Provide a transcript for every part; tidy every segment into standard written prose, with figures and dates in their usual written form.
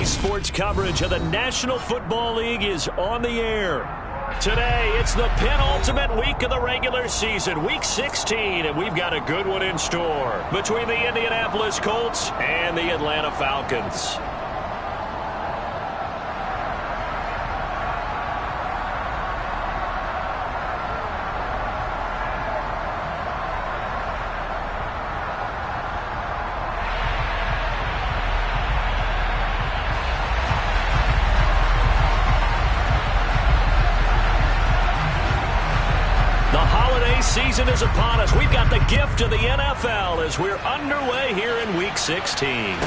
Sports coverage of the National Football League is on the air. Today, it's the penultimate week of the regular season, Week 16, and we've got a good one in store between the Indianapolis Colts and the Atlanta Falcons. Season is upon us. We've got the gift of the NFL as we're underway here in Week 16.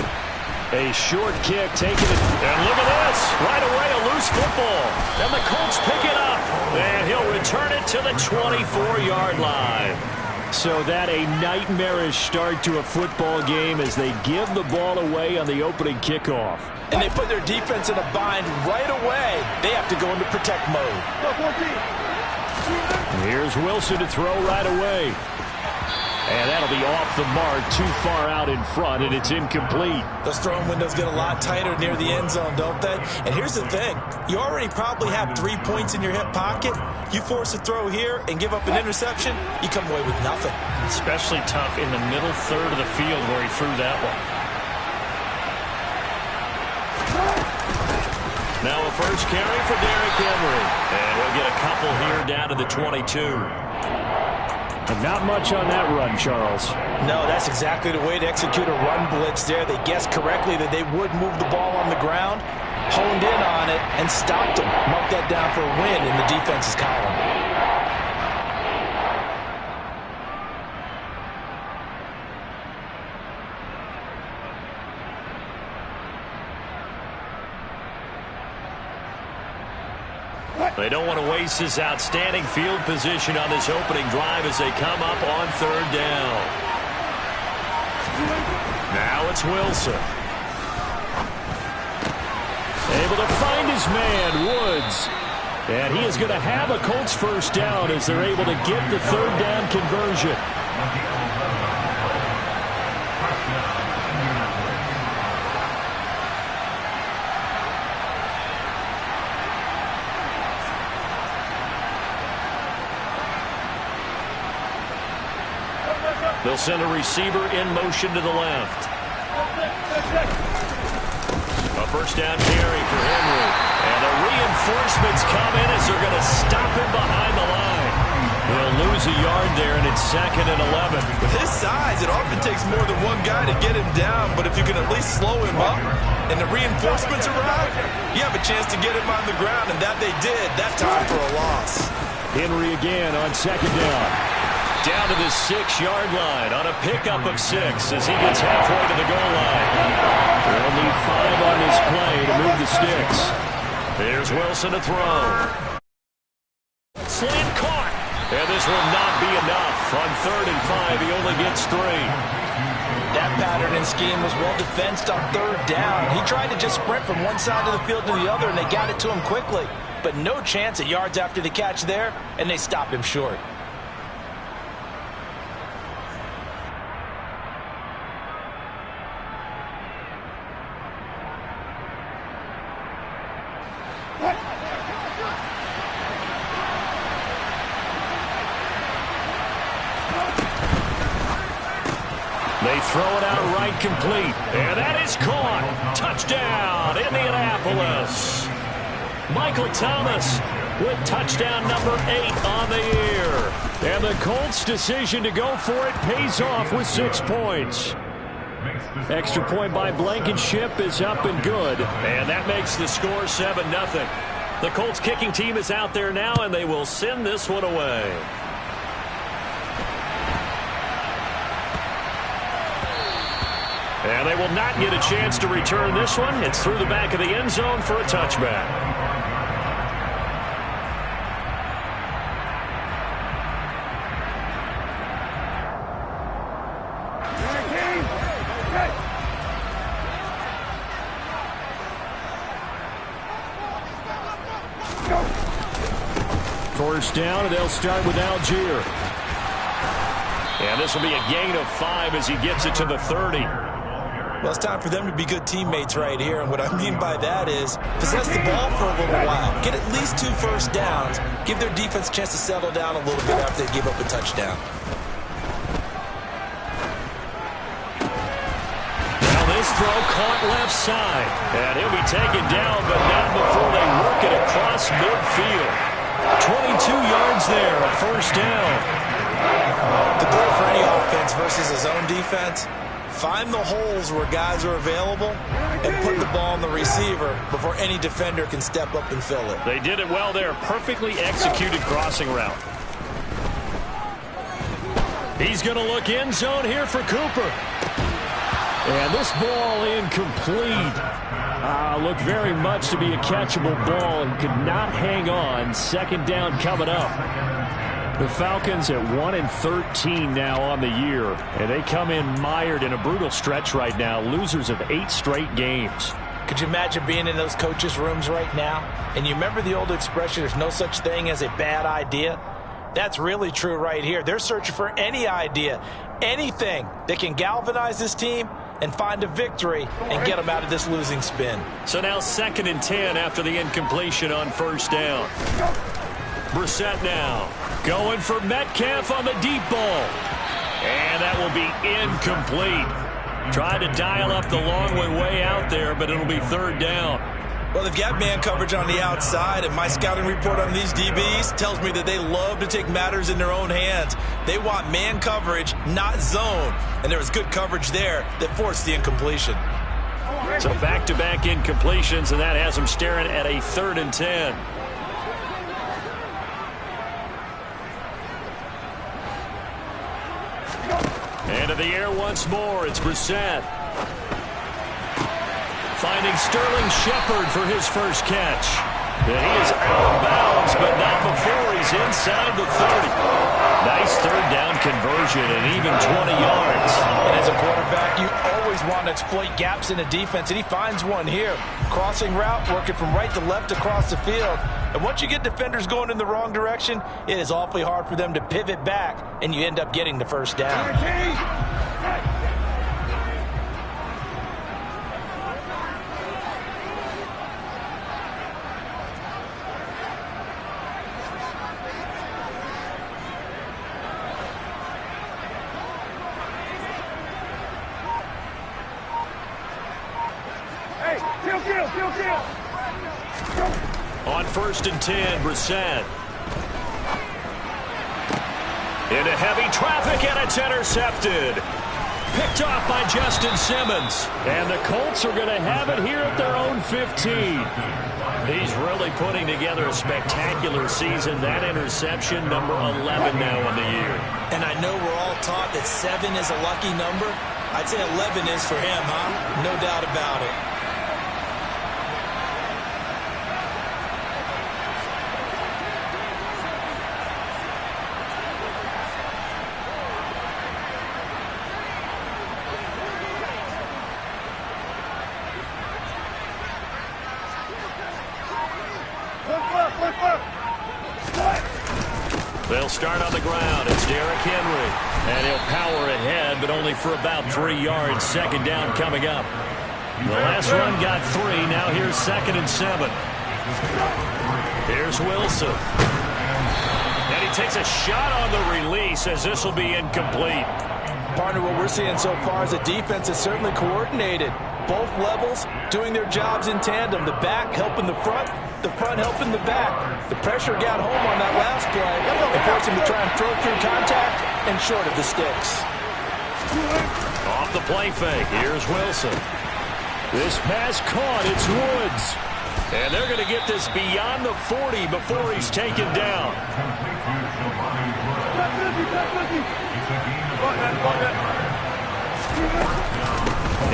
A short kick taken it. And look at this. Right away, a loose football. And the Colts pick it up. And he'll return it to the 24-yard line. So that a nightmarish start to a football game as they give the ball away on the opening kickoff. And they put their defense in a bind right away. They have to go into protect mode. Here's Wilson to throw right away. And that'll be off the mark, too far out in front, and it's incomplete. Those throwing windows get a lot tighter near the end zone, don't they? And here's the thing. You already probably have 3 points in your hip pocket. You force a throw here and give up an interception, you come away with nothing. Especially tough in the middle third of the field where he threw that one. Now a first carry for Derrick Henry. And we'll get a couple here down to the 22. And not much on that run, Charles. No, that's exactly the way to execute a run blitz there. They guessed correctly that they would move the ball on the ground, honed in on it, and stopped them. Mark that down for a win in the defense's column. They don't want to waste this outstanding field position on this opening drive as they come up on third down. Now it's Wilson. Able to find his man, Woods. And he is going to have a Colts first down as they're able to get the third down conversion. They'll send a receiver in motion to the left. A first down carry for Henry. And the reinforcements come in as they're going to stop him behind the line. They'll lose a yard there, and it's 2nd and 11. With his size, it often takes more than one guy to get him down. But if you can at least slow him up and the reinforcements arrive, you have a chance to get him on the ground, and that they did that time for a loss. Henry again on 2nd down. Down to the 6-yard line on a pickup of 6 as he gets halfway to the goal line. They'll need 5 on this play to move the sticks. Here's Wilson to throw. Slant caught. And this will not be enough. On 3rd and 5, he only gets 3. That pattern and scheme was well defensed on 3rd down. He tried to just sprint from one side of the field to the other, and they got it to him quickly. But no chance at yards after the catch there, and they stop him short. They throw it out right complete. And that is caught. Touchdown, Indianapolis. Michael Thomas with touchdown number 8 on the year. And the Colts' decision to go for it pays off with 6 points. Extra point by Blankenship is up and good. And that makes the score 7-0. The Colts kicking team is out there now, and they will send this one away. And they will not get a chance to return this one. It's through the back of the end zone for a touchback. First down, and they'll start with Algier. And this will be a gain of 5 as he gets it to the 30. Well, it's time for them to be good teammates right here. And what I mean by that is possess the ball for a little while. Get at least 2 first downs. Give their defense a chance to settle down a little bit after they give up a touchdown. Now this throw caught left side. And he'll be taken down, but not before they work it across midfield. 22 yards there, a first down. The goal for any offense versus his own defense, find the holes where guys are available and put the ball on the receiver before any defender can step up and fill it. They did it well there. Perfectly executed crossing route. He's going to look end zone here for Cooper. And this ball incomplete. Looked very much to be a catchable ball. He could not hang on. Second down coming up. The Falcons at 1-13 now on the year. And they come in mired in a brutal stretch right now. Losers of 8 straight games. Could you imagine being in those coaches' rooms right now? And you remember the old expression, there's no such thing as a bad idea? That's really true right here. They're searching for any idea, anything that can galvanize this team and find a victory and get them out of this losing spin. So now 2nd and 10 after the incompletion on first down. Brissett now going for Metcalf on the deep ball. And that will be incomplete. Tried to dial up the long way out there, but it'll be 3rd down. Well, they've got man coverage on the outside, and my scouting report on these DBs tells me that they love to take matters in their own hands. They want man coverage, not zone. And there was good coverage there that forced the incompletion. So back-to-back incompletions, and that has them staring at a 3rd and 10. Into the air once more. It's Brissett. Finding Sterling Shepard for his first catch. And he is out of bounds, but not before he's inside the 30. Nice 3rd down conversion and even 20 yards. And as a quarterback, you always want to exploit gaps in a defense, and he finds one here. Crossing route, working from right to left across the field. And once you get defenders going in the wrong direction, it is awfully hard for them to pivot back, and you end up getting the first down. On 1st and 10, Brissett. Into heavy traffic, and it's intercepted. Picked off by Justin Simmons. And the Colts are going to have it here at their own 15. He's really putting together a spectacular season. That interception, number 11 now in the year. And I know we're all taught that 7 is a lucky number. I'd say 11 is for him, huh? No doubt about it. They'll start on the ground. It's Derrick Henry. And he'll power ahead, but only for about 3 yards. 2nd down coming up. The last run got 3. Now here's 2nd and 7. Here's Wilson. And he takes a shot on the release as this will be incomplete. Partner, what we're seeing so far is a defense that's certainly coordinated. Both levels doing their jobs in tandem. The back helping the front helping the back. The pressure got home on that last play and forced him to try and throw through contact and short of the sticks. Off the play fake, here's Wilson. This pass caught, it's Woods. And they're going to get this beyond the 40 before he's taken down.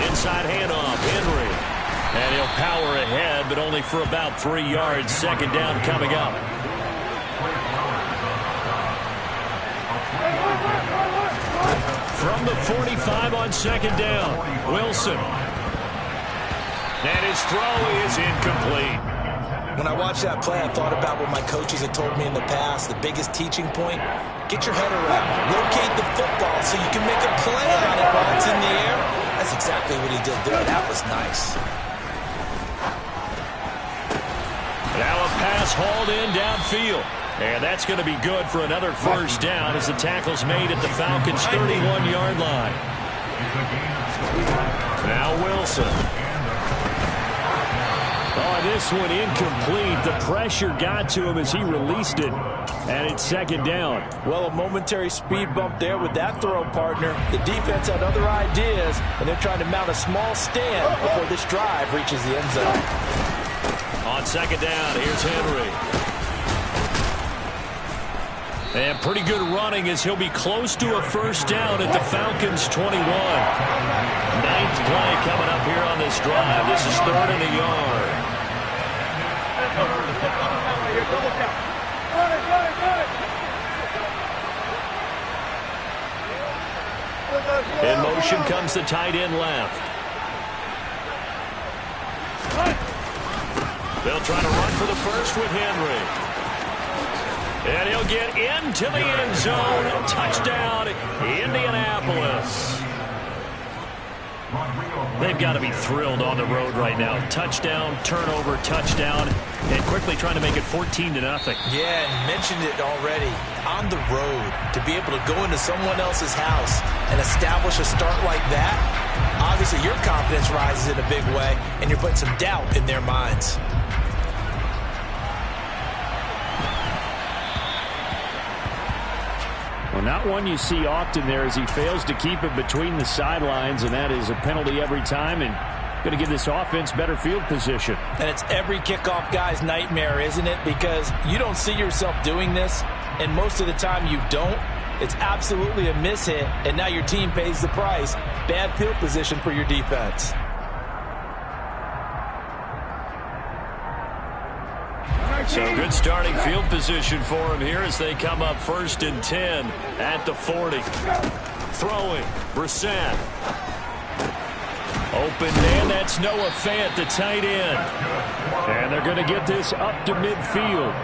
Inside handoff, Henry. And he'll power ahead, but only for about 3 yards. Second down coming up. From the 45 on second down, Wilson. And his throw is incomplete. When I watched that play, I thought about what my coaches had told me in the past. The biggest teaching point, get your head around. Locate the football so you can make a play on it while it's in the air. That's exactly what he did there. That was nice. Now a pass hauled in downfield. And that's going to be good for another first down as the tackle's made at the Falcons' 31-yard line. Now Wilson. Oh, this one incomplete. The pressure got to him as he released it. And it's second down. Well, a momentary speed bump there with that throw, partner. The defense had other ideas, and they're trying to mount a small stand before this drive reaches the end zone. On second down, here's Henry. And pretty good running as he'll be close to a first down at the Falcons' 21. Ninth play coming up here on this drive. This is 3rd and a yard. In motion comes the tight end left. They'll try to run for the first with Henry. And he'll get into the end zone. Touchdown, Indianapolis. They've got to be thrilled on the road right now. Touchdown, turnover, touchdown, and quickly trying to make it 14-0. Yeah, and mentioned it already. On the road, to be able to go into someone else's house and establish a start like that, obviously your confidence rises in a big way, and you're putting some doubt in their minds. Well, not one you see often there as he fails to keep it between the sidelines, and that is a penalty every time, and going to give this offense better field position. And it's every kickoff guy's nightmare, isn't it? Because you don't see yourself doing this, and most of the time you don't. It's absolutely a mishit, and now your team pays the price. Bad field position for your defense. So good starting field position for him here as they come up 1st and 10 at the 40. Throwing, Brissett. Open man, that's Noah Fant, the tight end. And they're going to get this up to midfield.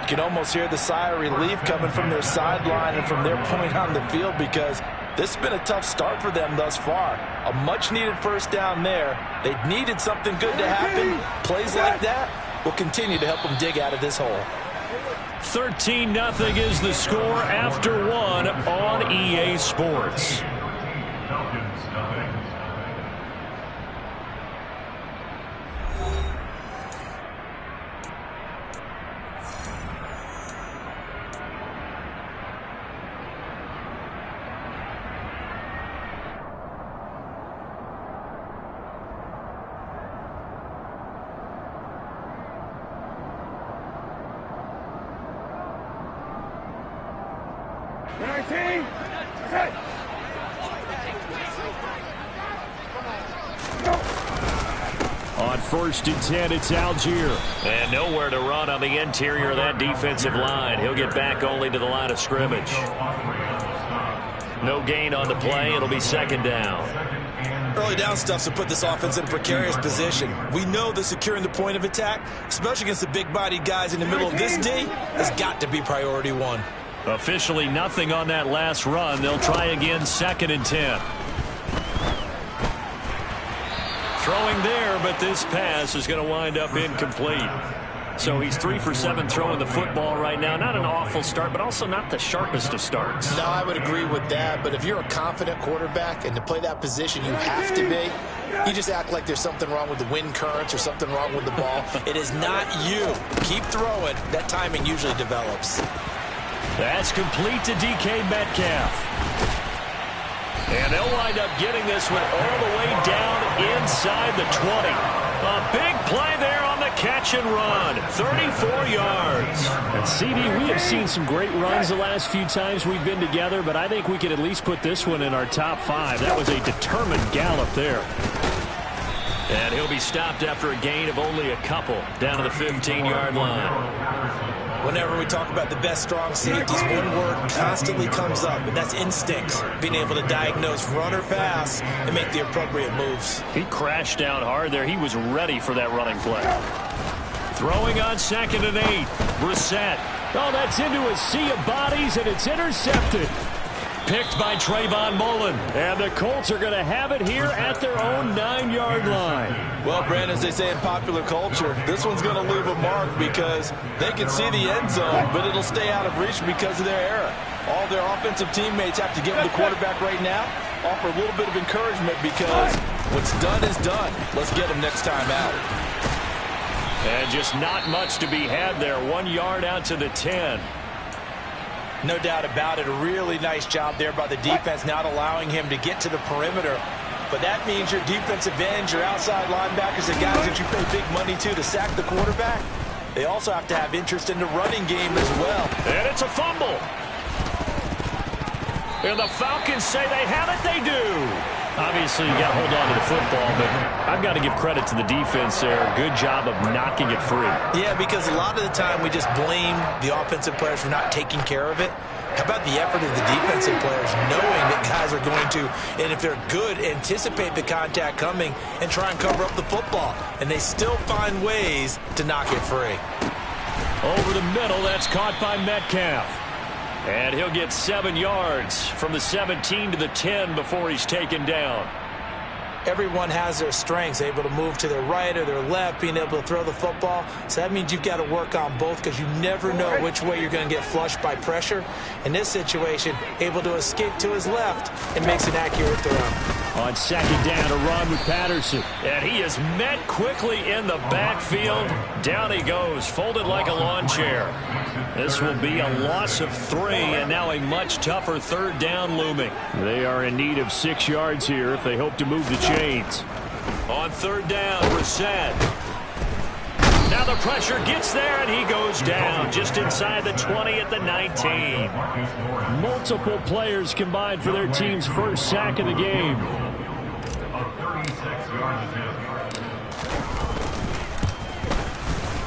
You can almost hear the sigh of relief coming from their sideline and from their point on the field because this has been a tough start for them thus far. A much-needed first down there. They needed something good to happen. Plays like that will continue to help them dig out of this hole. 13-0 is the score after one on EA Sports. On 1st and 10, it's Algier. And nowhere to run on the interior of that defensive line. He'll get back only to the line of scrimmage. No gain on the play. It'll be second down. Early down stuff to put this offense in a precarious position. We know that securing the point of attack, especially against the big-bodied guys in the middle of this D, has got to be priority one. Officially nothing on that last run. They'll try again 2nd and 10. Throwing there, but this pass is going to wind up incomplete. So he's 3 for 7 throwing the football right now. Not an awful start, but also not the sharpest of starts. No, I would agree with that. But if you're a confident quarterback and to play that position you have to be, you just act like there's something wrong with the wind currents or something wrong with the ball. It is not you. Keep throwing. That timing usually develops. That's complete to DK Metcalf. And they'll wind up getting this one all the way down inside the 20. A big play there on the catch and run. 34 yards. And CD, we have seen some great runs the last few times we've been together, but I think we could at least put this one in our top 5. That was a determined gallop there. And he'll be stopped after a gain of only a couple down to the 15-yard line. Whenever we talk about the best strong safeties, one word constantly comes up, and that's instincts. Being able to diagnose run or pass and make the appropriate moves. He crashed down hard there. He was ready for that running play. Throwing on 2nd and 8. Brissett. Oh, that's into a sea of bodies, and it's intercepted. Picked by Trayvon Mullen. And the Colts are going to have it here at their own 9-yard line. Well, Brandon, as they say in popular culture, this one's going to leave a mark because they can see the end zone, but it'll stay out of reach because of their error. All their offensive teammates have to give the quarterback right now, offer a little bit of encouragement because what's done is done. Let's get them next time out. And just not much to be had there. 1 yard out to the 10. No doubt about it. A really nice job there by the defense, not allowing him to get to the perimeter. But that means your defensive ends, your outside linebackers, the guys that you pay big money to sack the quarterback, they also have to have interest in the running game as well. And it's a fumble. And the Falcons say they have it. They do. Obviously, you got to hold on to the football, but I've got to give credit to the defense there. Good job of knocking it free. Yeah, because a lot of the time we just blame the offensive players for not taking care of it. How about the effort of the defensive players knowing that guys are going to, and if they're good, anticipate the contact coming and try and cover up the football. And they still find ways to knock it free. Over the middle, that's caught by Metcalf. And he'll get 7 yards from the 17 to the 10 before he's taken down. Everyone has their strengths, able to move to their right or their left, being able to throw the football. So that means you've got to work on both because you never know which way you're going to get flushed by pressure. In this situation, able to escape to his left and makes an accurate throw. On 2nd down, a run with Patterson. And he is met quickly in the backfield. Down he goes, folded like a lawn chair. This will be a loss of 3, and now a much tougher 3rd down looming. They are in need of 6 yards here if they hope to move the chains. On 3rd down, Brissett. Now the pressure gets there, and he goes down just inside the 20 at the 19. Multiple players combined for their team's first sack of the game.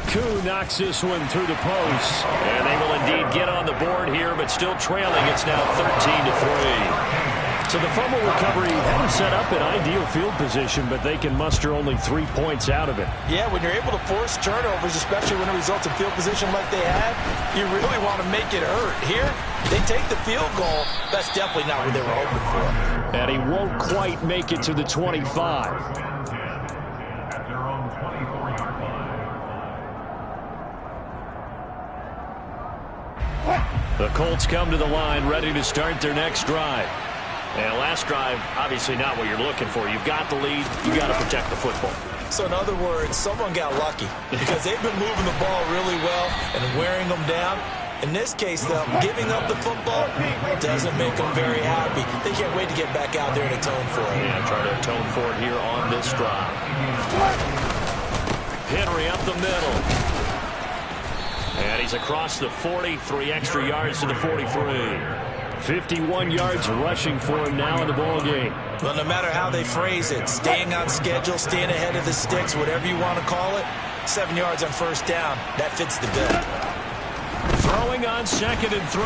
Koo knocks this one through the post. And they will indeed get on the board here, but still trailing. It's now 13-3. So the fumble recovery hadn't set up an ideal field position, but they can muster only 3 points out of it. Yeah, when you're able to force turnovers, especially when it results in field position like they had, you really want to make it hurt. Here, they take the field goal. That's definitely not what they were hoping for. And he won't quite make it to the 25. The Colts come to the line ready to start their next drive. And last drive, obviously not what you're looking for. You've got the lead. You got to protect the football. So in other words, someone got lucky because they've been moving the ball really well and wearing them down. In this case, though, giving up the football doesn't make them very happy. They can't wait to get back out there and atone for it. Yeah, try to atone for it here on this drive. Henry up the middle. And he's across the 40, 3 extra yards to the 43. 51 yards rushing for him now in the ball game. Well, no matter how they phrase it, staying on schedule, staying ahead of the sticks, whatever you want to call it, 7 yards on 1st down, that fits the bill. Throwing on 2nd and 3.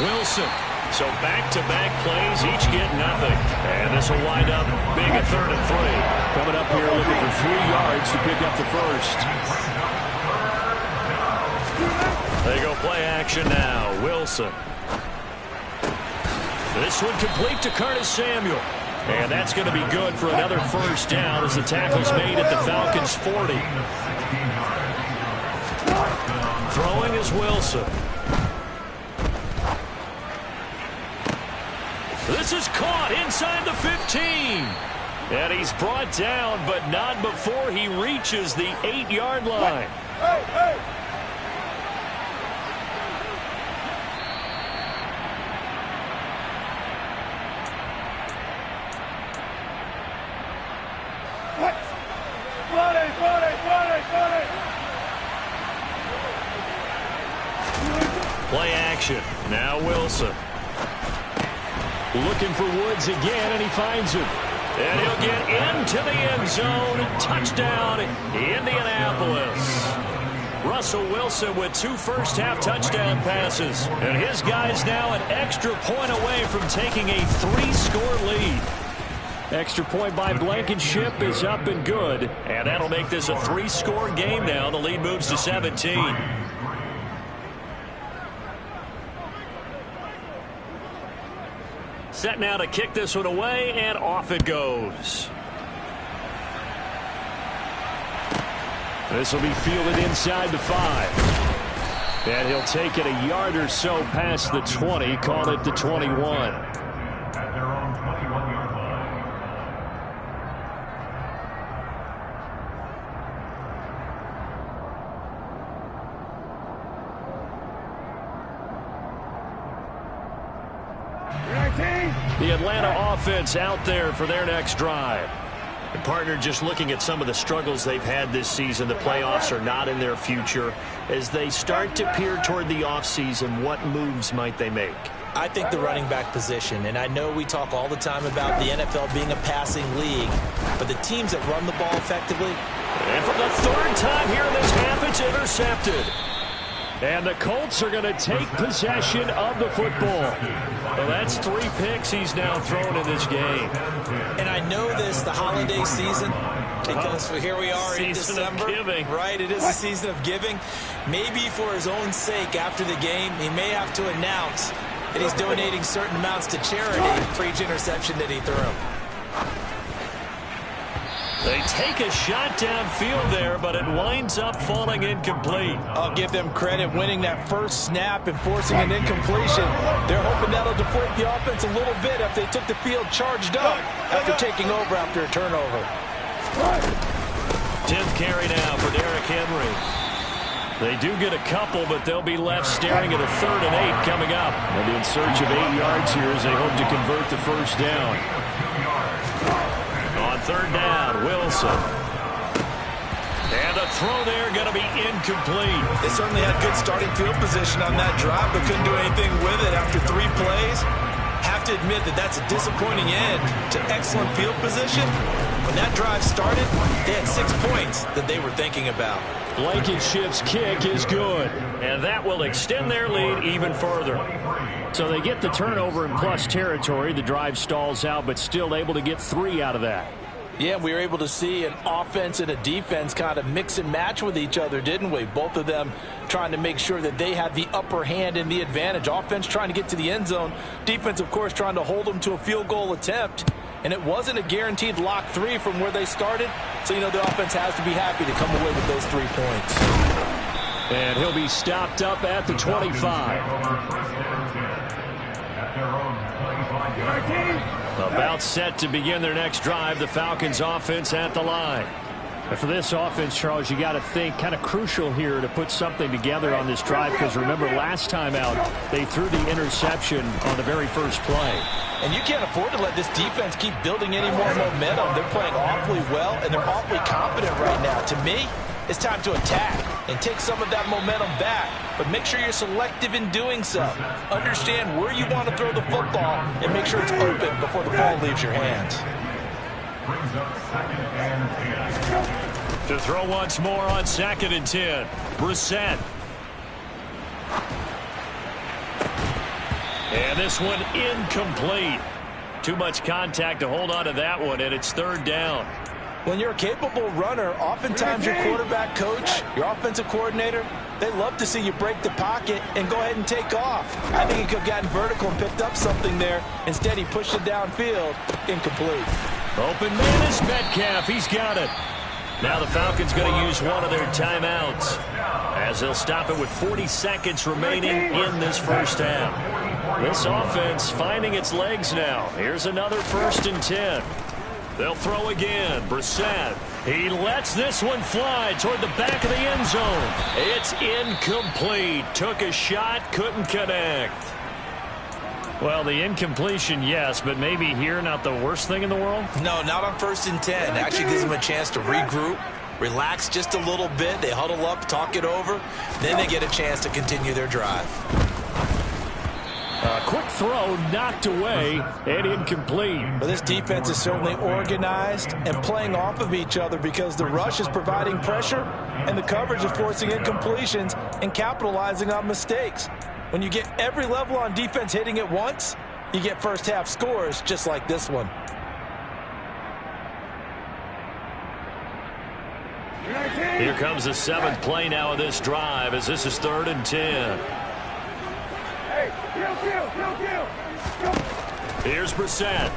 Wilson. So back-to-back plays, each get nothing. And this will wind up being a 3rd and 3. Coming up here looking for 3 yards to pick up the first. They go play action now. Wilson. This one complete to Curtis Samuel. And that's going to be good for another 1st down as the tackle's made at the Falcons' 40. Throwing is Wilson. This is caught inside the 15. And he's brought down, but not before he reaches the 8-yard line. Play action. Now Wilson. Looking for Woods again, and he finds him. And he'll get into the end zone. Touchdown, Indianapolis. Russell Wilson with 2 first-half touchdown passes. And his guy's now an extra point away from taking a 3-score lead. Extra point by Blankenship is up and good. And that'll make this a 3-score game now. The lead moves to 17. Set now to kick this one away, and off it goes. This will be fielded inside the 5. And he'll take it a yard or so past the 20, call it the 21. At their own 21-yard line. The Atlanta offense out there for their next drive. And partner, just looking at some of the struggles they've had this season, the playoffs are not in their future. As they start to peer toward the offseason, what moves might they make? I think the running back position, and I know we talk all the time about the NFL being a passing league, but the teams that run the ball effectively. And for the 3rd time here in this half, it's intercepted. And the Colts are going to take possession of the football. Well, that's 3 picks he's now thrown in this game. And I know this, the holiday season, because here we are in December. Season of giving. Right, it is a season of giving. Maybe for his own sake after the game, he may have to announce that he's donating certain amounts to charity for each interception that he threw. They take a shot downfield there, but it winds up falling incomplete. I'll give them credit winning that first snap and forcing an incompletion. They're hoping that'll deflate the offense a little bit if they took the field charged up after taking over after a turnover. 10th carry now for Derrick Henry. They do get a couple, but they'll be left staring at a 3rd and 8 coming up. They'll be in search of 8 yards here as they hope to convert the first down. On 3rd down, Wilson. And the throw there going to be incomplete. They certainly had good starting field position on that drive, but couldn't do anything with it after 3 plays. Have to admit that that's a disappointing end to excellent field position. When that drive started, they had 6 points that they were thinking about. Blankenship's kick is good. And that will extend their lead even further. So they get the turnover in plus territory. The drive stalls out, but still able to get 3 out of that. Yeah, we were able to see an offense and a defense kind of mix and match with each other, didn't we? Both of them trying to make sure that they had the upper hand and the advantage. Offense trying to get to the end zone. Defense, of course, trying to hold them to a field goal attempt. And it wasn't a guaranteed lock 3 from where they started. So, you know, the offense has to be happy to come away with those 3 points. And he'll be stopped up at the 25. About set to begin their next drive, the Falcons offense at the line. And for this offense, Charles, you got to think kind of crucial here to put something together on this drive, because remember last time out they threw the interception on the very first play. And you can't afford to let this defense keep building any more momentum. They're playing awfully well, and they're awfully confident right now. To me, it's time to attack and take some of that momentum back. But make sure you're selective in doing so. Understand where you want to throw the football and make sure it's open before the ball leaves your hands. Brings up 2nd and 10. To throw once more on 2nd and 10. Brissett. And this one incomplete. Too much contact to hold on to that one, and it's 3rd down. When you're a capable runner, oftentimes your quarterback coach, your offensive coordinator, they love to see you break the pocket and go ahead and take off. I think he could have gotten vertical and picked up something there. Instead, he pushed it downfield. Incomplete. Open man is Metcalf. He's got it. Now the Falcons going to use one of their timeouts, as they'll stop it with 40 seconds remaining in this first half. This offense finding its legs now. Here's another 1st and 10. They'll throw again. Brissett. He lets this one fly toward the back of the end zone. It's incomplete. Took a shot, couldn't connect. Well, the incompletion, yes, but maybe here not the worst thing in the world? No, not on 1st and 10. Actually gives them a chance to regroup, relax just a little bit. They huddle up, talk it over. Then they get a chance to continue their drive. A quick throw knocked away and incomplete. Well, this defense is certainly organized and playing off of each other because the rush is providing pressure and the coverage is forcing incompletions and capitalizing on mistakes. When you get every level on defense hitting at once, you get first half scores just like this one. Here comes the 7th play now of this drive as this is 3rd and 10. Here's Brissett.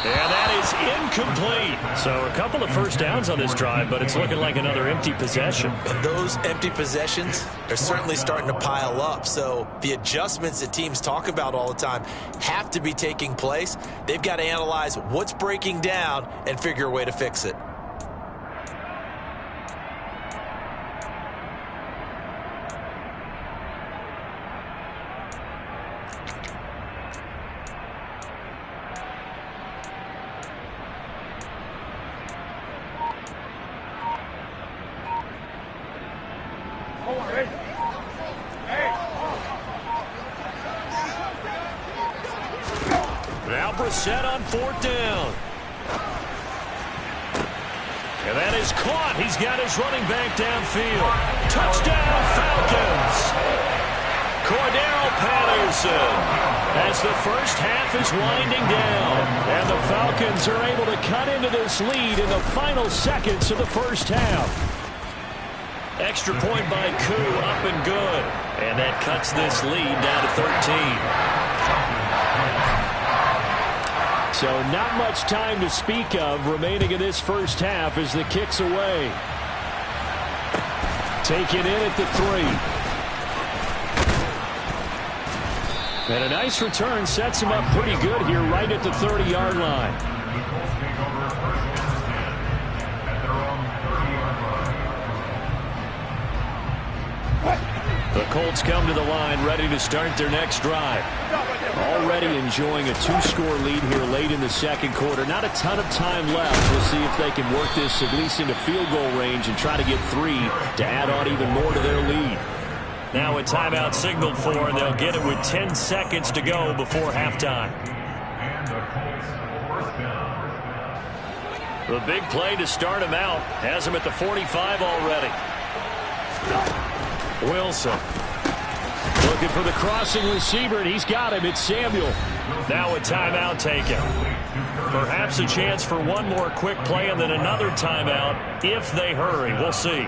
And that is incomplete. So a couple of first downs on this drive, but it's looking like another empty possession. And those empty possessions are certainly starting to pile up. So the adjustments that teams talk about all the time have to be taking place. They've got to analyze what's breaking down and figure a way to fix it. Now Brissett on 4th down. And that is caught. He's got his running back downfield. Touchdown, Falcons. Cordero Patterson as the first half is winding down. And the Falcons are able to cut into this lead in the final seconds of the first half. Extra point by Koo, up and good. And that cuts this lead down to 13. So not much time to speak of remaining in this first half as the kick's away. Taken in at the 3. And a nice return sets him up pretty good here right at the 30-yard line. The Colts come to the line ready to start their next drive. Already enjoying a 2-score lead here late in the second quarter. Not a ton of time left. We'll see if they can work this at least into field goal range and try to get 3 to add on even more to their lead. Now a timeout signaled for, and they'll get it with 10 seconds to go before halftime. The big play to start him out has him at the 45 already. Wilson looking for the crossing receiver, and he's got him. It's Samuel. Now a timeout taken. Perhaps a chance for one more quick play and then another timeout if they hurry. We'll see.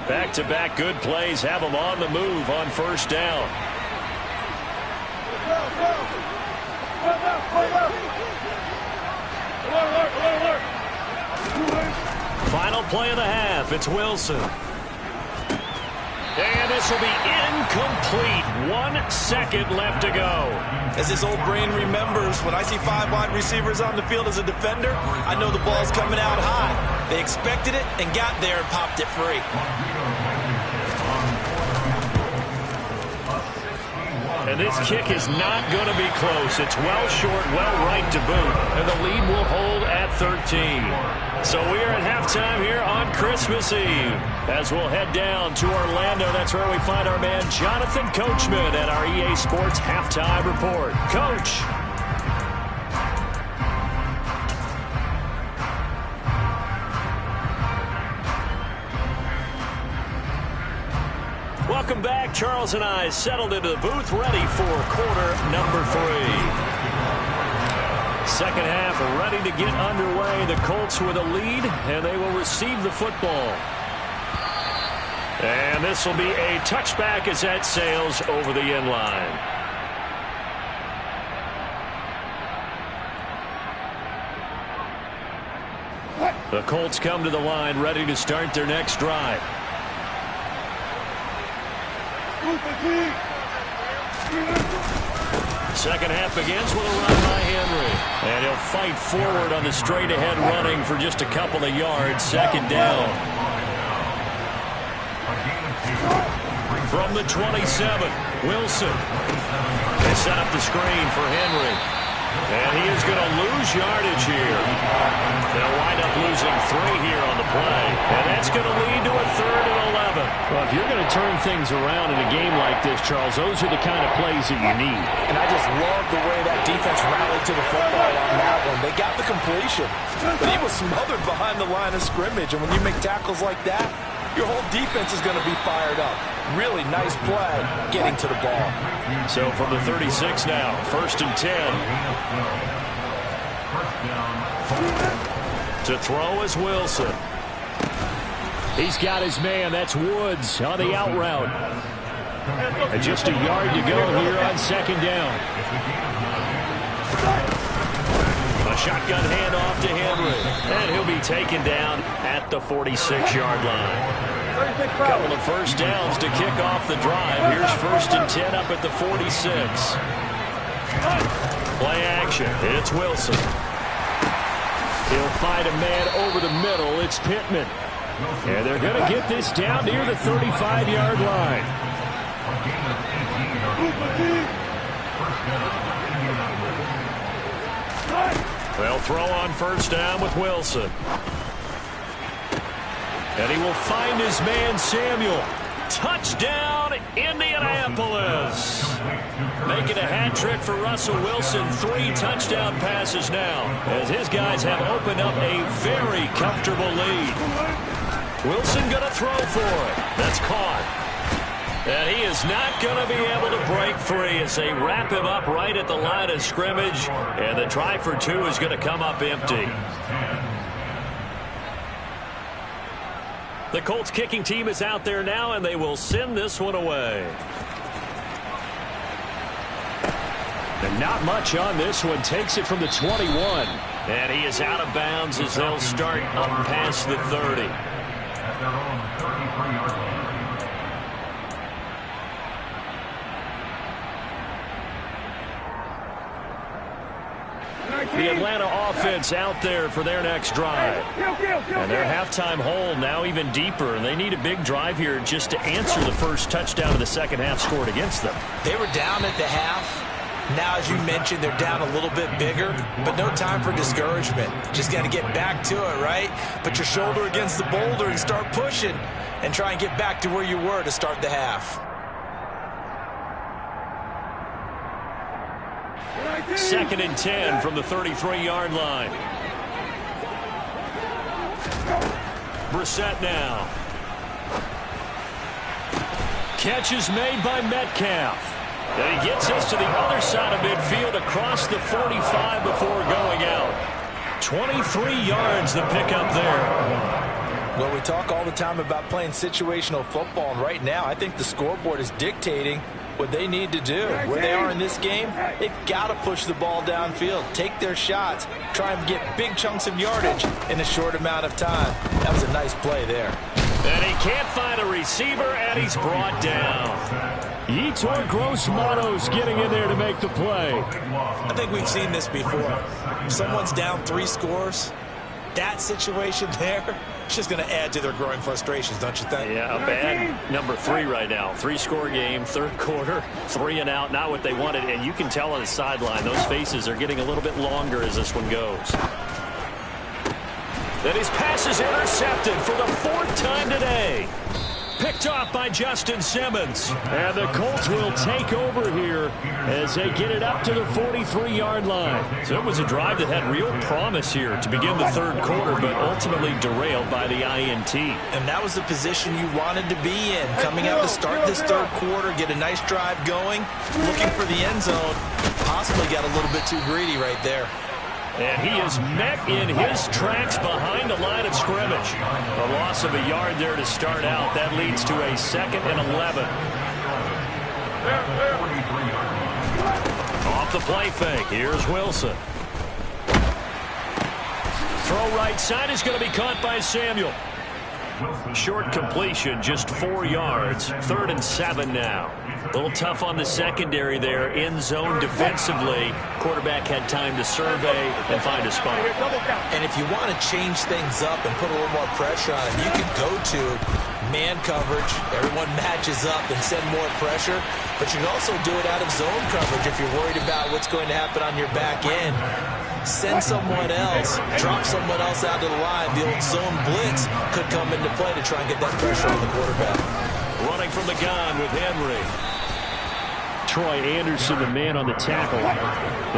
Back-to-back good plays have them on the move on first down. Final play of the half. It's Wilson. And this will be incomplete. 1 second left to go. As his old brain remembers, when I see 5 wide receivers on the field as a defender, I know the ball's coming out high. They expected it and got there and popped it free. And this kick is not going to be close. It's well short, well right to boot. And the lead will hold at 13. So we are at halftime here on Christmas Eve. As we'll head down to Orlando, that's where we find our man Jonathan Coachman at our EA Sports Halftime Report. Coach. Welcome back. Charles and I settled into the booth, ready for quarter number 3. Second half ready to get underway. The Colts with a lead, and they will receive the football. And this will be a touchback as that sails over the end line. The Colts come to the line ready to start their next drive. Second half begins with a run by Henry. And he'll fight forward on the straight-ahead running for just a couple of yards. Second down. From the 27, Wilson. They set up the screen for Henry. And he is going to lose yardage here. They'll wind up losing 3 here on the play. And that's going to lead to a 3rd and 11. Well, if you're going to turn things around in a game like this, Charles, those are the kind of plays that you need. And I just love the way that defense rallied to the football on that one. They got the completion, but he was smothered behind the line of scrimmage. And when you make tackles like that, your whole defense is going to be fired up. Really nice play getting to the ball. So from the 36 now, 1st and 10. To throw is Wilson. He's got his man. That's Woods on the out route. And just a yard to go here on 2nd down. A shotgun handoff to Henry. And he'll be taken down at the 46-yard line. Couple of first downs to kick off the drive. Here's 1st and 10 up at the 46. Play action. It's Wilson. He'll find a man over the middle. It's Pittman. And they're going to get this down near the 35-yard line. They'll throw on 1st down with Wilson. And he will find his man, Samuel. Touchdown, Indianapolis. Making a hat trick for Russell Wilson. 3 touchdown passes now, as his guys have opened up a very comfortable lead. Wilson going to throw for it. That's caught. And he is not going to be able to break free as they wrap him up right at the line of scrimmage. And the try for 2 is going to come up empty. The Colts kicking team is out there now, and they will send this one away. And not much on this one. Takes it from the 21. And he is out of bounds as they'll start up past the 30. At their own 33-yard line. The Atlanta offense out there for their next drive. And their halftime hole now even deeper. And they need a big drive here just to answer the first touchdown of the second half scored against them. They were down at the half. Now, as you mentioned, they're down a little bit bigger, but no time for discouragement. Just got to get back to it, right? Put your shoulder against the boulder and start pushing and try and get back to where you were to start the half. 2nd and 10 from the 33-yard line. Brissett now. Catch is made by Metcalf. And he gets us to the other side of midfield across the 45 before going out. 23 yards the pickup there. Well, we talk all the time about playing situational football, and right now I think the scoreboard is dictating what they need to do. Where they are in this game, they've got to push the ball downfield, take their shots, try and get big chunks of yardage in a short amount of time. That was a nice play there. And he can't find a receiver, and he's brought down. Yetur Gross-Matos getting in there to make the play. I think we've seen this before. Someone's down 3 scores. That situation there, it's just going to add to their growing frustrations, don't you think? Yeah, a bad number 3 right now. 3-score game, 3rd quarter, 3 and out, not what they wanted. And you can tell on the sideline, those faces are getting a little bit longer as this one goes. Then his pass is intercepted for the 4th time today. Picked off by Justin Simmons. And the Colts will take over here as they get it up to the 43-yard line. So it was a drive that had real promise here to begin the 3rd quarter, but ultimately derailed by the INT. And that was the position you wanted to be in. Coming out to start this 3rd quarter, get a nice drive going, looking for the end zone. Possibly got a little bit too greedy right there. And he is met in his tracks behind the line of scrimmage. A loss of a yard there to start out. That leads to a 2nd and 11. Off the play fake. Here's Wilson. Throw right side is going to be caught by Samuel. Short completion, just 4 yards. 3rd and 7 now. A little tough on the secondary there. In zone defensively. Quarterback had time to survey and find a spot. And if you want to change things up and put a little more pressure on him, you could go to man coverage. Everyone matches up and send more pressure. But you can also do it out of zone coverage if you're worried about what's going to happen on your back end. Send someone else, drop someone else out of the line. The old zone blitz could come into play to try and get that pressure on the quarterback. Running from the gun with Henry. Troy Anderson, the man on the tackle.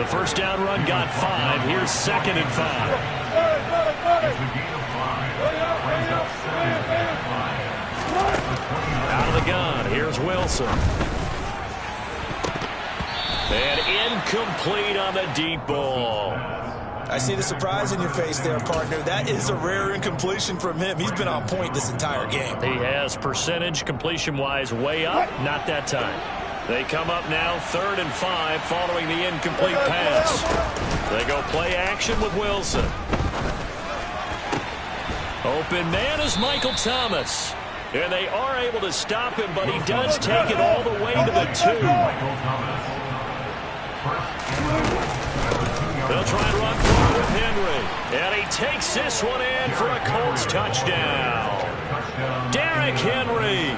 The first down run got 5. Here's 2nd and 5. Out of the gun. Here's Wilson. And incomplete on the deep ball. I see the surprise in your face there, partner. That is a rare incompletion from him. He's been on point this entire game. He has percentage completion-wise way up. Not that time. They come up now 3rd and 5 following the incomplete pass. They go play action with Wilson. Open man is Michael Thomas. And they are able to stop him, but he does take it all the way to the 2. They'll try and run forward with Henry. And he takes this one in for a Colts touchdown. Derrick Henry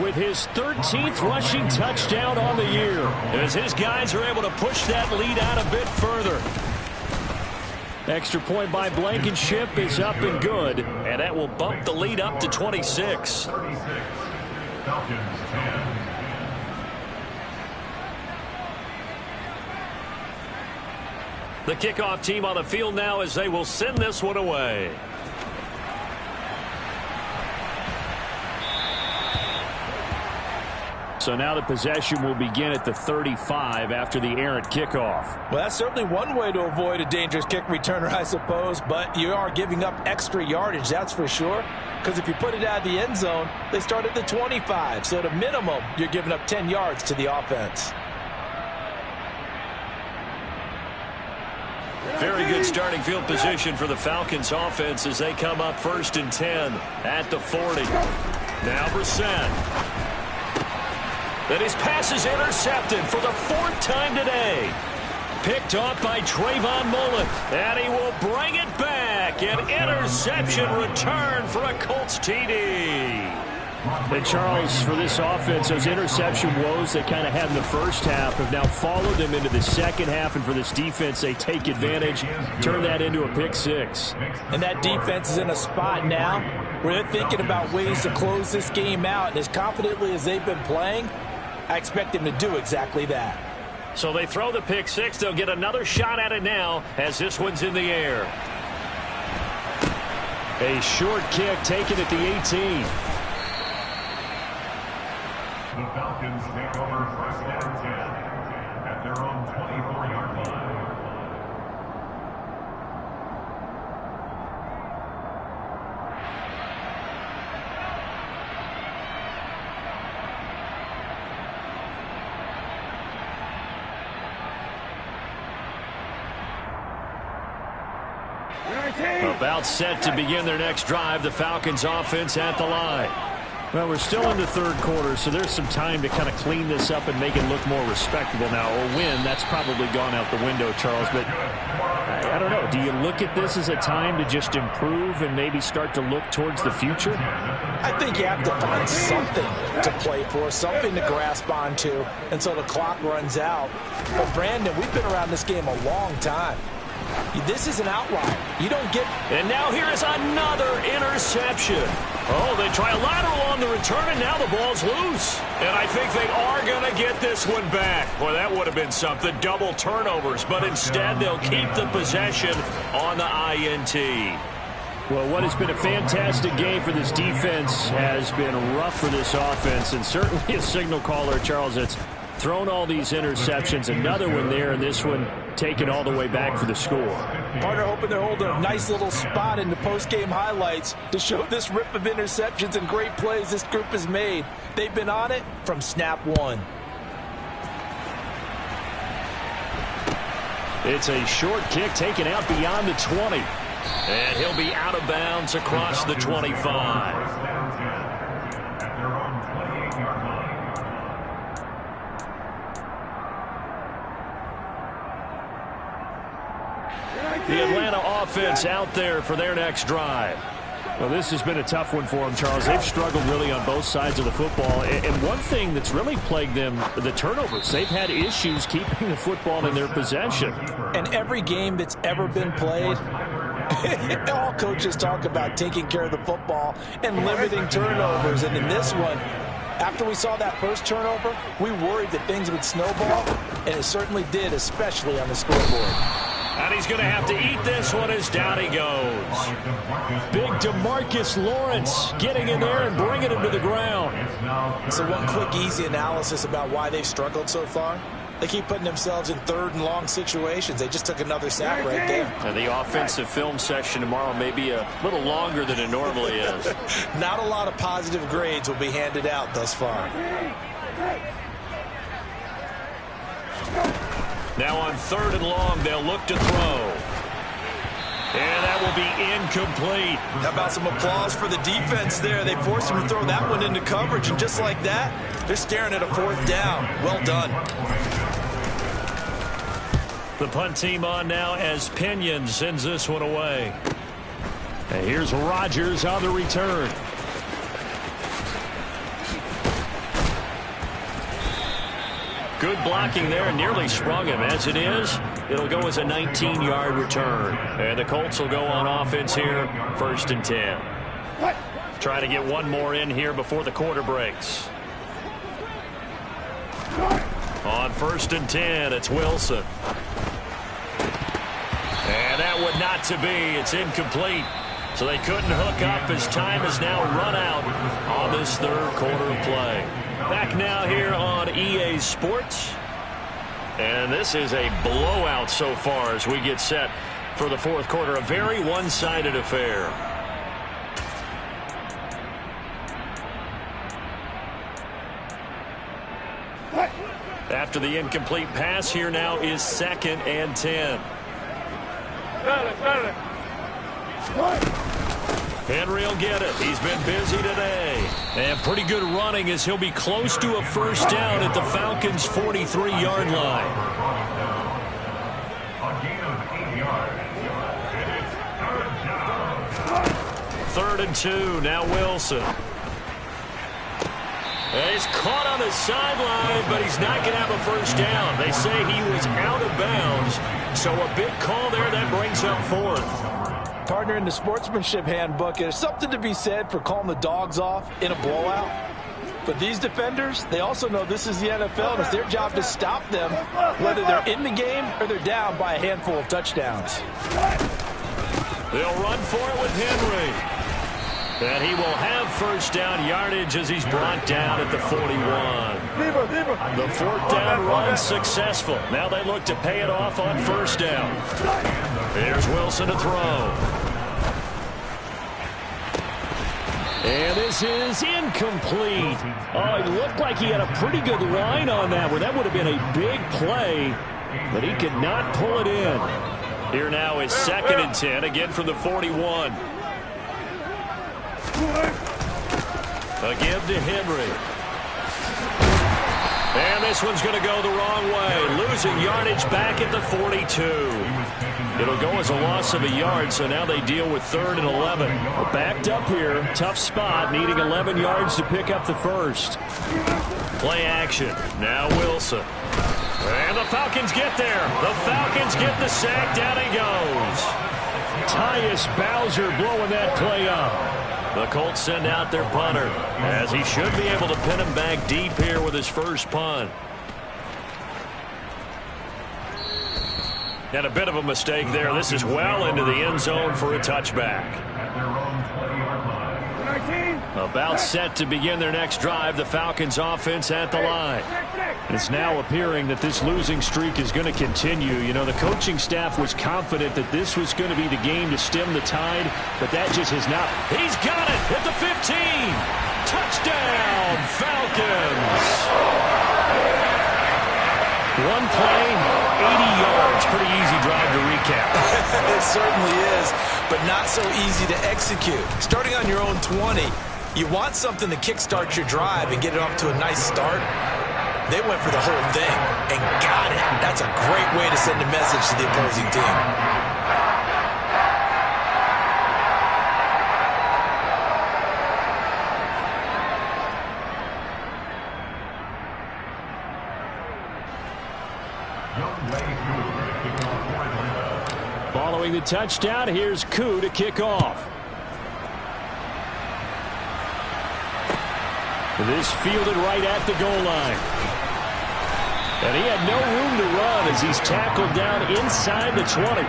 with his 13th rushing touchdown on the year, as his guys are able to push that lead out a bit further. Extra point by Blankenship is up and good. And that will bump the lead up to 26. Falcons 10. The kickoff team on the field now as they will send this one away. So now the possession will begin at the 35 after the errant kickoff. Well, that's certainly one way to avoid a dangerous kick returner, I suppose, but you are giving up extra yardage, that's for sure, because if you put it out of the end zone, they start at the 25, so at a minimum, you're giving up 10 yards to the offense. Very good starting field position for the Falcons offense as they come up 1st and 10 at the 40. Now Brissett. Then his pass is intercepted for the 4th time today. Picked off by Trayvon Mullen. And he will bring it back. An interception return for a Colts TD. And Charles, for this offense, those interception woes they kind of had in the first half have now followed them into the second half. And for this defense, they take advantage, turn that into a pick 6. And that defense is in a spot now where they're thinking about ways to close this game out. And as confidently as they've been playing, I expect them to do exactly that. So they throw the pick 6. They'll get another shot at it now as this one's in the air. A short kick taken at the 18. The Falcons take over 1st and 10 at their own 24-yard line. About set to begin their next drive, the Falcons offense at the line. Well, we're still in the 3rd quarter, so there's some time to kind of clean this up and make it look more respectable now. A win, that's probably gone out the window, Charles. But I don't know. Do you look at this as a time to just improve and maybe start to look towards the future? I think you have to find something to play for, something to grasp onto until the clock runs out. But, Brandon, we've been around this game a long time. This is an outlier. You don't get... And now here is another interception. Oh, they try a lateral on the return, and now the ball's loose. And I think they are going to get this one back. Boy, that would have been something. Double turnovers. But instead, they'll keep the possession on the INT. Well, what has been a fantastic game for this defense has been rough for this offense. And certainly a signal caller, Charles, that's thrown all these interceptions. Another one there, and this one taken all the way back for the score. Partner hoping they're holding a nice little spot in the post-game highlights to show this rip of interceptions and great plays this group has made. They've been on it from snap one. It's a short kick taken out beyond the 20. And he'll be out of bounds across the 25. The Atlanta offense out there for their next drive. Well, this has been a tough one for them, Charles. They've struggled really on both sides of the football. And one thing that's really plagued them, the turnovers. They've had issues keeping the football in their possession. And every game that's ever been played, all coaches talk about taking care of the football and limiting turnovers. And in this one, after we saw that first turnover, we worried that things would snowball, and it certainly did, especially on the scoreboard. And he's going to have to eat this one as down he goes. Big DeMarcus Lawrence getting in there and bringing him to the ground. So one quick, easy analysis about why they've struggled so far. They keep putting themselves in third and long situations. They just took another sack right there. And the offensive film session tomorrow may be a little longer than it normally is. Not a lot of positive grades will be handed out thus far. Now on third and long, they'll look to throw. And that will be incomplete. How about some applause for the defense there? They forced him to throw that one into coverage, and just like that, they're staring at a fourth down. Well done. The punt team on now as Pinion sends this one away. And here's Rodgers on the return. Good blocking there, nearly sprung him. As it is, it'll go as a 19-yard return. And the Colts will go on offense here, 1st and 10. Trying to get one more in here before the quarter breaks. On 1st and 10, it's Wilson. And that would not to be. It's incomplete. So they couldn't hook up as time has now run out on this third quarter of play. Back now here on EA Sports. And this is a blowout so far as we get set for the fourth quarter. A very one-sided affair. After the incomplete pass, here now is 2nd and 10. Henry will get it. He's been busy today. And pretty good running as he'll be close to a first down at the Falcons' 43-yard line. A gain of 8 yards. And it's 3rd 3rd down. and 2. Now Wilson. And he's caught on the sideline, but he's not going to have a first down. They say he was out of bounds. So a big call there that brings up 4th. Partner, in the sportsmanship handbook, there's something to be said for calling the dogs off in a blowout. But these defenders, they also know this is the NFL, and it's their job to stop them, whether they're in the game or they're down by a handful of touchdowns. They'll run for it with Henry. And he will have first down yardage as he's brought down at the 41. The 4th down run successful. Now they look to pay it off on first down. Here's Wilson to throw. And this is incomplete. Oh, it looked like he had a pretty good line on that one. That would have been a big play, but he could not pull it in. Here now is 2nd and 10, again from the 41. A give to Henry. And this one's going to go the wrong way. Losing yardage back at the 42. It'll go as a loss of a yard, so now they deal with 3rd and 11. Well, backed up here. Tough spot, needing 11 yards to pick up the first. Play action. Now Wilson. And the Falcons get there. The Falcons get the sack. Down he goes. Tyus Bowser blowing that play up. The Colts send out their punter, as he should be able to pin him back deep here with his first punt. And a bit of a mistake there. This is well into the end zone for a touchback. At their own 20-yard line. About set to begin their next drive. The Falcons offense at the line. It's now appearing that this losing streak is going to continue. You know, the coaching staff was confident that this was going to be the game to stem the tide, but that just has not. He's got it at the 15. Touchdown, Falcons. One play, 80 yards. Pretty easy drive to recap. It certainly is, but not so easy to execute. Starting on your own 20, you want something to kickstart your drive and get it off to a nice start. They went for the whole thing and got it. That's a great way to send a message to the opposing team. Throwing the touchdown, here's Koo to kick off. This fielded right at the goal line. And he had no room to run as he's tackled down inside the 20.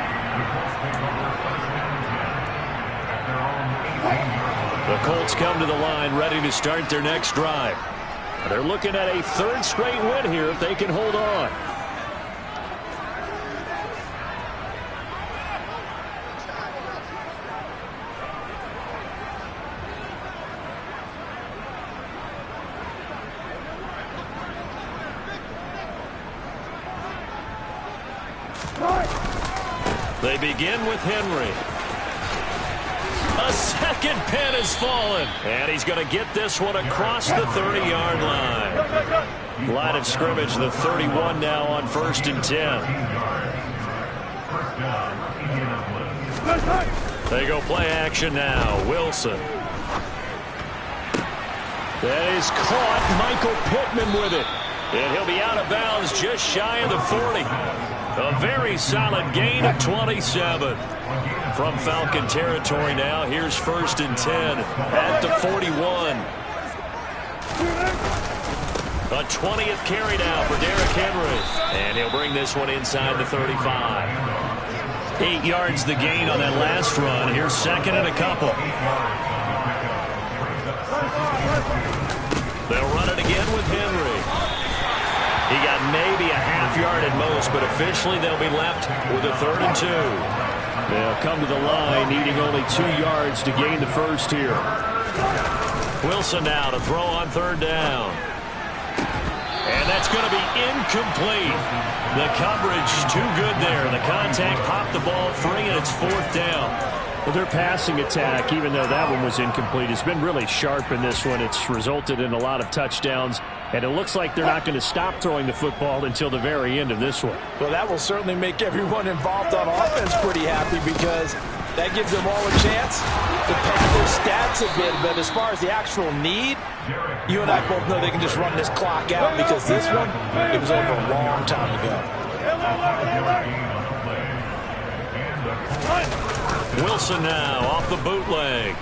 The Colts come to the line ready to start their next drive. They're looking at a third straight win here if they can hold on. They begin with Henry. A second pin has fallen. And he's going to get this one across the 30-yard line. Line of scrimmage, the 31 now on 1st and 10. They go play action now. Wilson. That is caught. Michael Pittman with it. And he'll be out of bounds just shy of the 40. A very solid gain of 27. From Falcon territory now, here's 1st and 10 at the 41. A 20th carry now for Derrick Henry. And he'll bring this one inside the 35. 8 yards the gain on that last run. Here's 2nd and a couple. They'll run it again with Henry. He got maybe a half-yard at most, but officially they'll be left with a 3rd and 2. They'll come to the line, needing only 2 yards to gain the first here. Wilson now to throw on 3rd down. And that's going to be incomplete. The coverage too good there. The contact popped the ball free, and it's 4th down. Well, their passing attack, even though that one was incomplete, has been really sharp in this one. It's resulted in a lot of touchdowns, and it looks like they're not going to stop throwing the football until the very end of this one. Well, that will certainly make everyone involved on offense pretty happy because that gives them all a chance to pad their stats a bit. But as far as the actual need, you and I both know they can just run this clock out because this one, it was over a long time ago. Wilson now off the bootleg.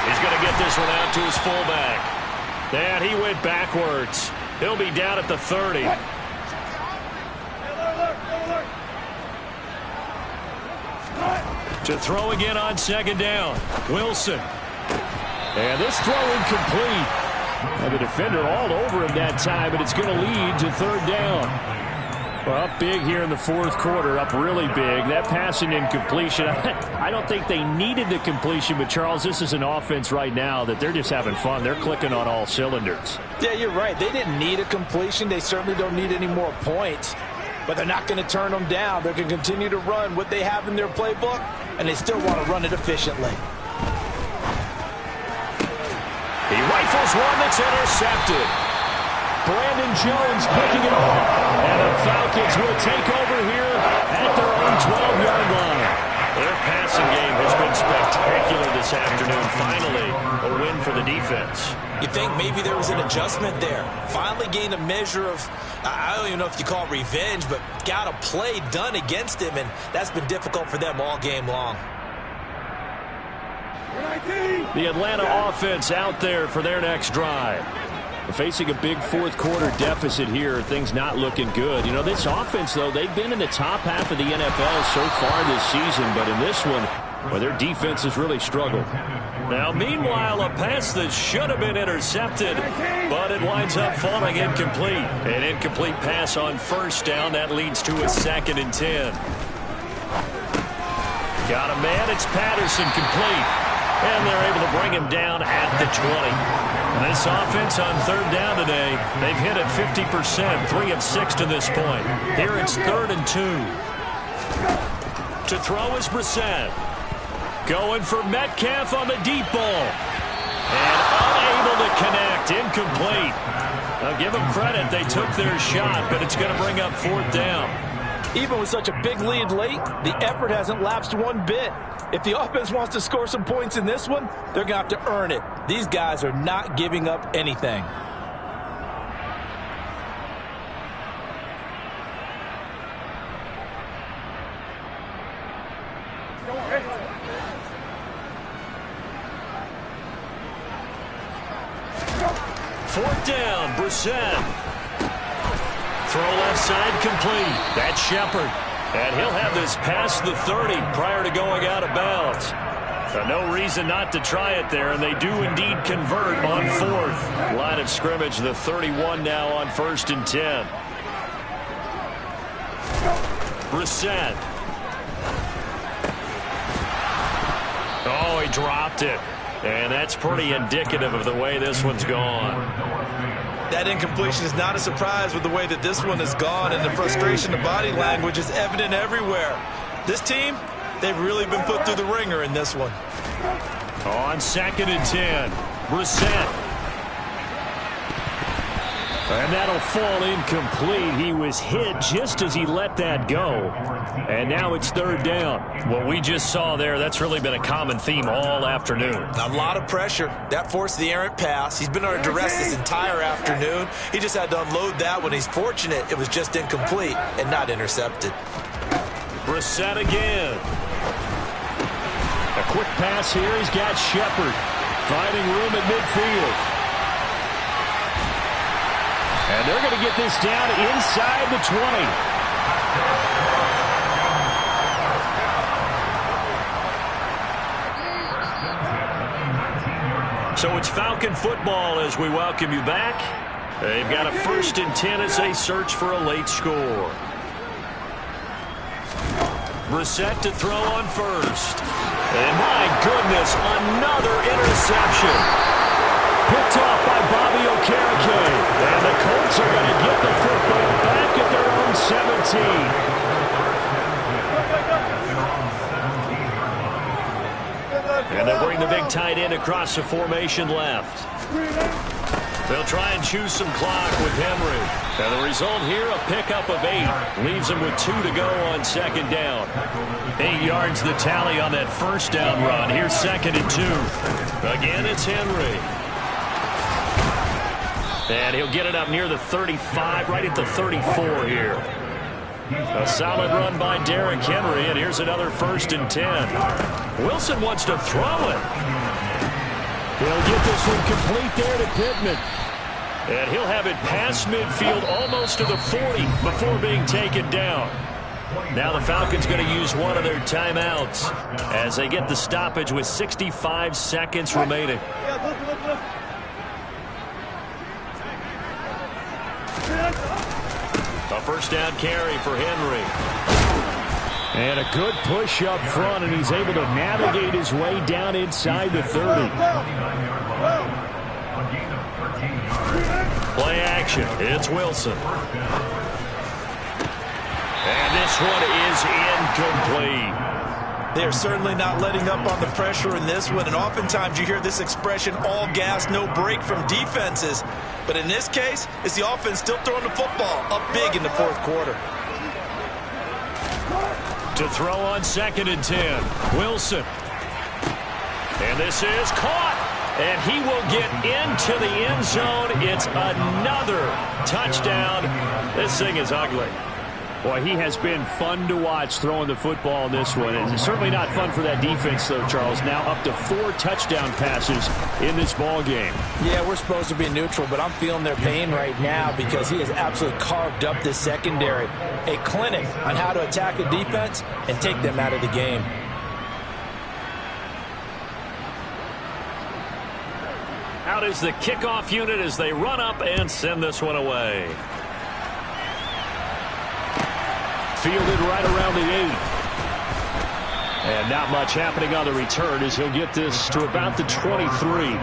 He's going to get this one out to his fullback. And he went backwards. He'll be down at the 30. To throw again on 2nd down. Wilson. And this throw incomplete. And the defender all over him that time, but it's going to lead to 3rd down. Well, up big here in the 4th quarter, up really big. That pass and incompletion, I don't think they needed the completion, but Charles, this is an offense right now that they're just having fun. They're clicking on all cylinders. Yeah, you're right. They didn't need a completion. They certainly don't need any more points, but they're not going to turn them down. They're going to continue to run what they have in their playbook, and they still want to run it efficiently. He rifles one that's intercepted. Brandon Jones picking it off. And the Falcons will take over here at their own 12-yard line. Their passing game has been spectacular this afternoon. Finally, a win for the defense. You think maybe there was an adjustment there. Finally gained a measure of, I don't even know if you call it revenge, but got a play done against him, and that's been difficult for them all game long. The Atlanta offense out there for their next drive. Facing a big 4th quarter deficit here, things not looking good. You know, this offense, though, they've been in the top half of the NFL so far this season, but in this one, well, their defense has really struggled. Now, meanwhile, a pass that should have been intercepted, but it winds up falling incomplete. An incomplete pass on 1st down. That leads to a 2nd and 10. Got a man. It's Patterson complete. And they're able to bring him down at the 20. This offense on 3rd down today, they've hit it 50%, 3 of 6 to this point. Here it's 3rd and 2. To throw is Brissett. Going for Metcalf on the deep ball. And unable to connect, incomplete. Now give them credit, they took their shot, but it's going to bring up 4th down. Even with such a big lead late, the effort hasn't lapsed one bit. If the offense wants to score some points in this one, they're going to have to earn it. These guys are not giving up anything. Fourth down, Brissett. Throw left side complete. That's Shepard. And he'll have this past the 30 prior to going out of bounds. So no reason not to try it there, and they do indeed convert on fourth. Line of scrimmage, the 31 now on 1st and 10. Brissett. Oh, he dropped it. And that's pretty indicative of the way this one's gone. That incompletion is not a surprise with the way that this one has gone, and the frustration, the body language is evident everywhere. This team, they've really been put through the ringer in this one. On 2nd and 10, Brissett. And that'll fall incomplete. He was hit just as he let that go. And now it's 3rd down. What we just saw there, that's really been a common theme all afternoon. A lot of pressure. That forced the errant pass. He's been under duress this entire afternoon. He just had to unload that one. He's fortunate it was just incomplete and not intercepted. Brissett again. A quick pass here. He's got Shepard finding room at midfield. And they're going to get this down inside the 20. So it's Falcon football as we welcome you back. They've got a 1st and 10 as they search for a late score. Brissett to throw on 1st. And my goodness, another interception. Picked off by Bobby Okereke. And the Colts are going to get the football back at their own 17. And they'll bring the big tight end across the formation left. They'll try and choose some clock with Henry. And the result here, a pickup of 8. Leaves them with 2 to go on 2nd down. 8 yards the tally on that 1st down run. Here's 2nd and 2. Again, it's Henry. And he'll get it up near the 35, right at the 34 here. A solid run by Derrick Henry, and here's another 1st and 10. Wilson wants to throw it. He'll get this one complete there to Pittman. And he'll have it past midfield almost to the 40 before being taken down. Now the Falcons going to use one of their timeouts as they get the stoppage with 65 seconds remaining. A 1st down carry for Henry. And a good push up front, and he's able to navigate his way down inside the 30. Play action. It's Wilson. And this one is incomplete. They're certainly not letting up on the pressure in this one, and oftentimes you hear this expression, all gas, no break from defenses. But in this case, it's the offense still throwing the football up big in the 4th quarter. To throw on 2nd and 10, Wilson. And this is caught. And he will get into the end zone. It's another touchdown. This thing is ugly. Boy, he has been fun to watch throwing the football in this one. It's certainly not fun for that defense, though, Charles. Now up to 4 touchdown passes in this ball game. Yeah, we're supposed to be neutral, but I'm feeling their pain right now because he has absolutely carved up this secondary. A clinic on how to attack a defense and take them out of the game. Out is the kickoff unit as they run up and send this one away. Fielded right around the 8. And not much happening on the return as he'll get this to about the 23.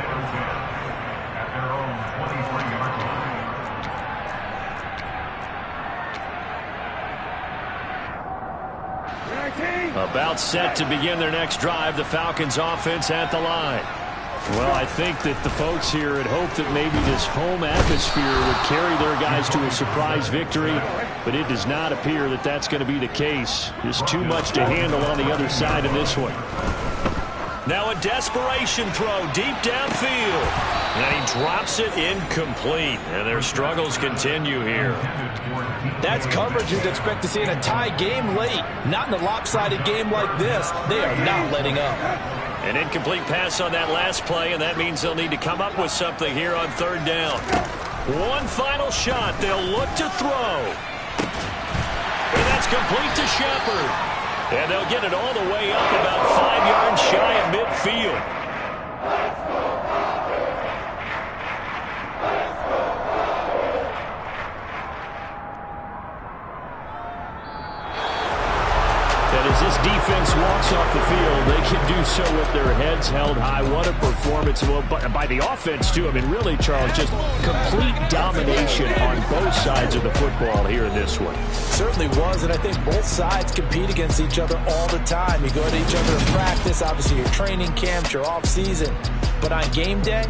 About set to begin their next drive, the Falcons offense at the line. Well, I think that the folks here had hoped that maybe this home atmosphere would carry their guys to a surprise victory, but it does not appear that that's going to be the case. There's too much to handle on the other side of this one. Now a desperation throw deep downfield. And he drops it incomplete. And their struggles continue here. That's coverage you'd expect to see in a tie game late. Not in a lopsided game like this. They are not letting up. An incomplete pass on that last play, and that means they'll need to come up with something here on third down. One final shot. They'll look to throw. And that's complete to Shepard. And they'll get it all the way up about 5 yards shy of midfield. And as this defense walks off the field, they can do so with their heads held high. What a performance. Well, by the offense, too. I mean, really, Charles, just complete domination on both sides of the football here in this one. Certainly was, and I think both sides compete against each other all the time. You go to each other in practice, obviously your training camps, your off-season. But on game day,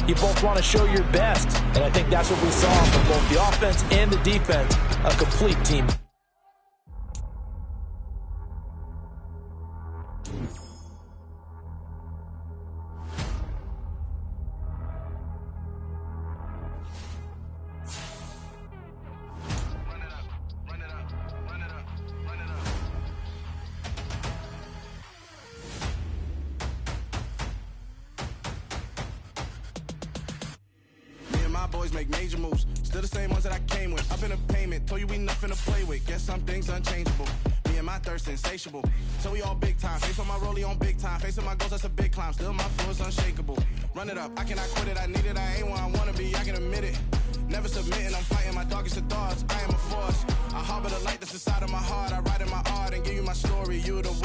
you both want to show your best. And I think that's what we saw from both the offense and the defense, a complete team. Boys make major moves, still the same ones that I came with. Up in a payment, told you we nothing to play with. Guess some things unchangeable. Me and my thirst insatiable. So we all big time. Face on my rollie on big time. Facing my goals, that's a big climb. Still my flow is unshakable. Run it up, I cannot quit it. I need it, I ain't where I wanna be. I can admit it. Never submitting, I'm fighting my darkest of thoughts. I am a force. I harbor the light that's inside of my heart. I write in my art and give you my story. You the